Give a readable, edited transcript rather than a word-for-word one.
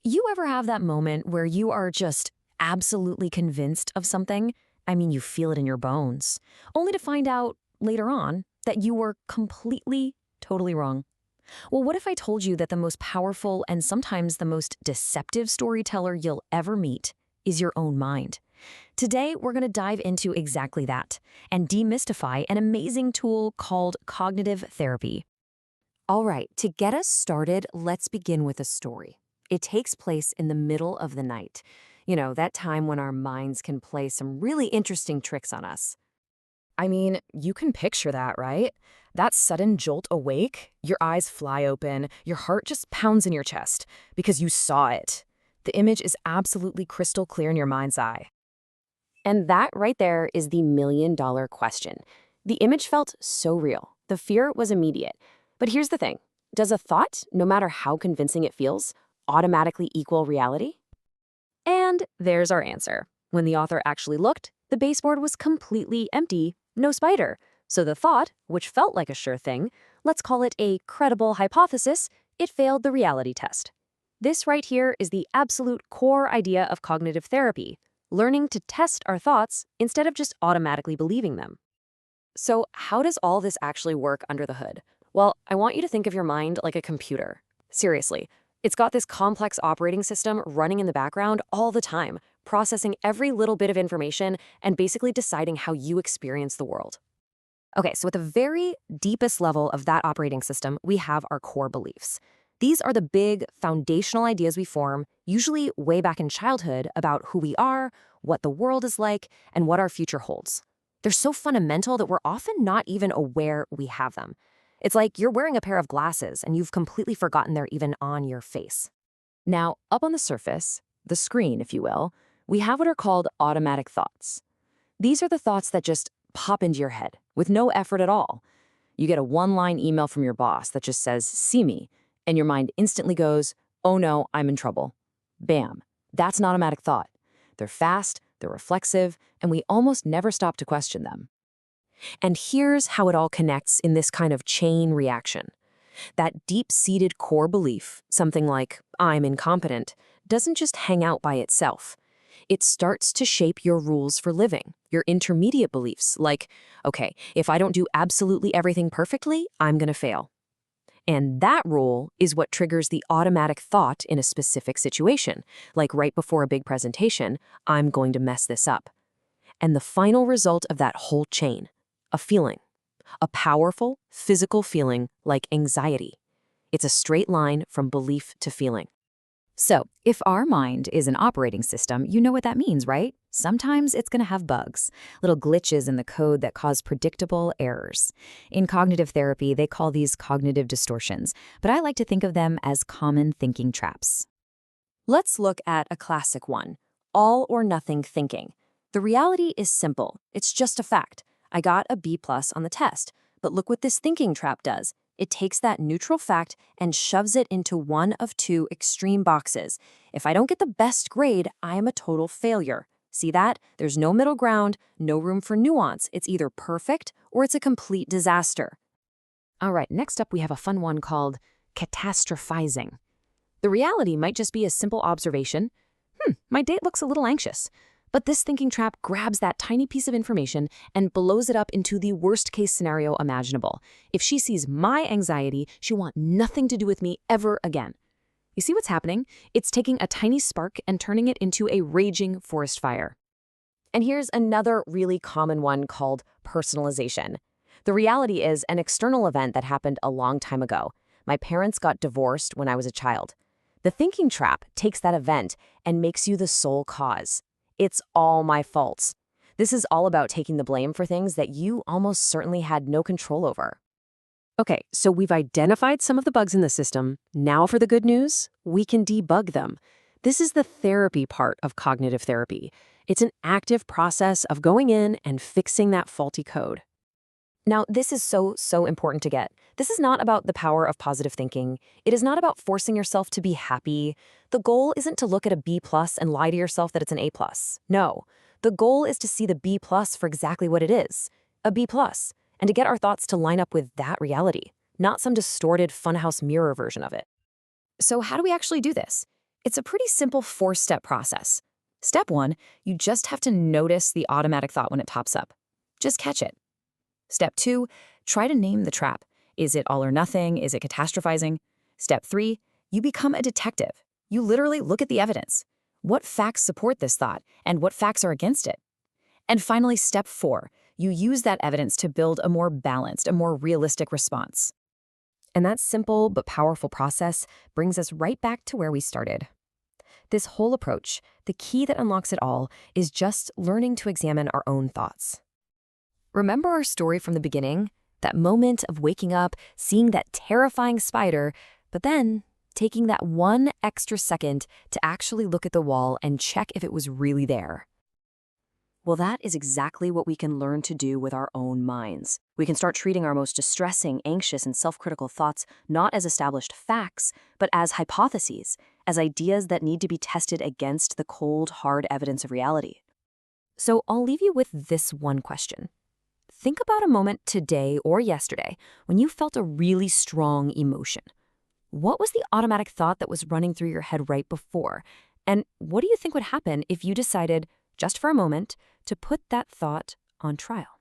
You ever have that moment where you are just absolutely convinced of something? I mean, you feel it in your bones, only to find out later on that you were completely, totally wrong. Well, what if I told you that the most powerful and sometimes the most deceptive storyteller you'll ever meet is your own mind? Today, we're going to dive into exactly that and demystify an amazing tool called cognitive therapy. All right, to get us started, let's begin with a story. It takes place in the middle of the night. You know, that time when our minds can play some really interesting tricks on us. I mean, you can picture that, right? That sudden jolt awake, your eyes fly open, your heart just pounds in your chest because you saw it. The image is absolutely crystal clear in your mind's eye. And that right there is the million-dollar question. The image felt so real. The fear was immediate. But here's the thing. Does a thought, no matter how convincing it feels, automatically equal reality? And there's our answer. When the author actually looked, the baseboard was completely empty, no spider. So the thought, which felt like a sure thing, let's call it a credible hypothesis, it failed the reality test. This right here is the absolute core idea of cognitive therapy, learning to test our thoughts instead of just automatically believing them. So how does all this actually work under the hood? Well, I want you to think of your mind like a computer. Seriously, it's got this complex operating system running in the background all the time, processing every little bit of information and basically deciding how you experience the world. Okay, so at the very deepest level of that operating system, we have our core beliefs. These are the big foundational ideas we form, usually way back in childhood, about who we are, what the world is like, and what our future holds. They're so fundamental that we're often not even aware we have them. It's like you're wearing a pair of glasses and you've completely forgotten they're even on your face. Now, up on the surface, the screen, if you will, we have what are called automatic thoughts. These are the thoughts that just pop into your head with no effort at all. You get a one-line email from your boss that just says, "See me," and your mind instantly goes, "Oh no, I'm in trouble." Bam. That's an automatic thought. They're fast, they're reflexive, and we almost never stop to question them. And here's how it all connects in this kind of chain reaction. That deep-seated core belief, something like, "I'm incompetent," doesn't just hang out by itself. It starts to shape your rules for living, your intermediate beliefs, like, okay, if I don't do absolutely everything perfectly, I'm going to fail. And that rule is what triggers the automatic thought in a specific situation, like right before a big presentation, "I'm going to mess this up." And the final result of that whole chain, a feeling, a powerful physical feeling like anxiety. It's a straight line from belief to feeling. So, if our mind is an operating system, you know what that means, right? Sometimes it's going to have bugs, little glitches in the code that cause predictable errors. In cognitive therapy, they call these cognitive distortions, but I like to think of them as common thinking traps. Let's look at a classic one, all or nothing thinking. The reality is simple. It's just a fact. I got a B+ on the test, but look what this thinking trap does. It takes that neutral fact and shoves it into one of two extreme boxes. If I don't get the best grade, I am a total failure. See that? There's no middle ground, no room for nuance. It's either perfect or it's a complete disaster. All right, next up we have a fun one called catastrophizing. The reality might just be a simple observation. My date looks a little anxious. But this thinking trap grabs that tiny piece of information and blows it up into the worst-case scenario imaginable. If she sees my anxiety, she'll want nothing to do with me ever again. You see what's happening? It's taking a tiny spark and turning it into a raging forest fire. And here's another really common one called personalization. The reality is an external event that happened a long time ago. My parents got divorced when I was a child. The thinking trap takes that event and makes you the sole cause. It's all my fault. This is all about taking the blame for things that you almost certainly had no control over. Okay, so we've identified some of the bugs in the system. Now for the good news, we can debug them. This is the therapy part of cognitive therapy. It's an active process of going in and fixing that faulty code. Now, this is so important to get. This is not about the power of positive thinking. It is not about forcing yourself to be happy. The goal isn't to look at a B+ and lie to yourself that it's an A+. No. The goal is to see the B+ for exactly what it is, a B+, and to get our thoughts to line up with that reality, not some distorted funhouse mirror version of it. So how do we actually do this? It's a pretty simple 4-step process. Step 1, you just have to notice the automatic thought when it pops up. Just catch it. Step 2, try to name the trap. Is it all or nothing? Is it catastrophizing? Step 3, you become a detective. You literally look at the evidence. What facts support this thought, and what facts are against it? And finally, step 4, you use that evidence to build a more balanced, a more realistic response. And that simple but powerful process brings us right back to where we started. This whole approach, the key that unlocks it all, is just learning to examine our own thoughts. Remember our story from the beginning? That moment of waking up, seeing that terrifying spider, but then taking that one extra second to actually look at the wall and check if it was really there. Well, that is exactly what we can learn to do with our own minds. We can start treating our most distressing, anxious, and self-critical thoughts not as established facts, but as hypotheses, as ideas that need to be tested against the cold, hard evidence of reality. So I'll leave you with this one question. Think about a moment today or yesterday when you felt a really strong emotion. What was the automatic thought that was running through your head right before? And what do you think would happen if you decided, just for a moment, to put that thought on trial?